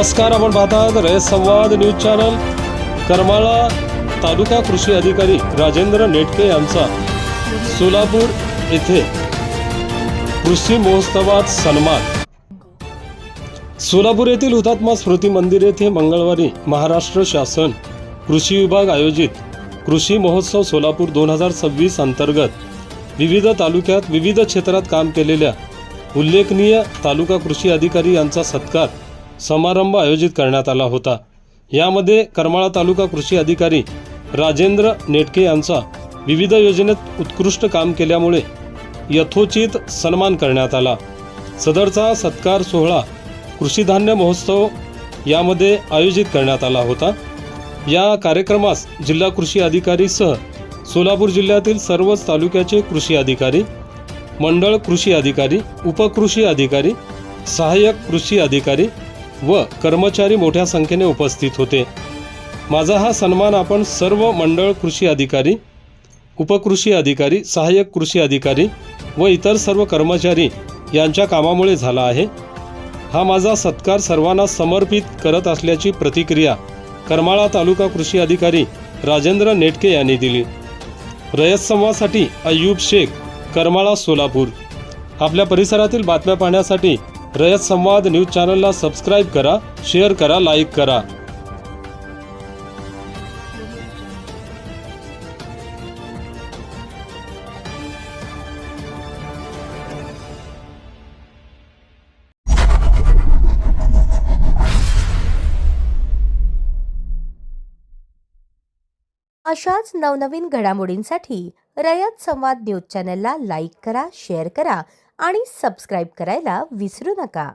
नमस्कार, आपण पाहतात रयत संवाद न्यूज चॅनल। करमाळा तालुका कृषी अधिकारी राजेंद्र नेटके यांचा सोलापूर येथे कृषी महोत्सवात सन्मान। सोलापूर येथील हुतात्मा स्मृती मंदिर येथे मंगळवारी महाराष्ट्र शासन कृषी विभाग आयोजित कृषी महोत्सव सोलापूर 2026 अंतर्गत विविध तालुक्यात विविध क्षेत्रात काम केलेल्या उल्लेखनीय तालुका कृषी अधिकारी यांचा सत्कार समारंभ आयोजित करण्यात आला होता। यामध्ये करमाळा तालुका कृषी अधिकारी राजेंद्र नेटके यांचा विविध योजनेत उत्कृष्ट काम केल्यामुळे यथोचित सन्मान करण्यात आला। सदरचा सत्कार सोहळा कृषी धान्य महोत्सव यामध्ये आयोजित करण्यात आला होता। या कार्यक्रमास जिल्हा कृषी अधिकारी सह सोलापूर जिल्ह्यातील सर्वच तालुक्याचे कृषी अधिकारी, मंडळ कृषी अधिकारी, उपकृषी अधिकारी, सहाय्यक कृषी अधिकारी व कर्मचारी मोठ्या संख्येने उपस्थित होते। माझा हा सन्मान आपण सर्व मंडळ कृषी अधिकारी, उपकृषी अधिकारी, सहाय्यक कृषी अधिकारी व इतर सर्व कर्मचारी यांच्या कामामुळे झाला आहे। हा माझा सत्कार सर्वांना समर्पित करत असल्याची प्रतिक्रिया करमाळा तालुका कृषी अधिकारी राजेंद्र नेटके यांनी दिली। रयत संवादसाठी अय्यूब शेख, करमाळा, सोलापूर। आपल्या परिसरातील बातम्या पाहण्यासाठी रयत संवाद न्यूज चॅनलला सबस्क्राइब करा, शेअर करा, लाईक करा। अशाच नवनवीन घडामोडींसाठी रयत संवाद न्यूज चॅनलला लाईक करा, शेअर करा आणि सबस्क्राइब करायला विसरू नका।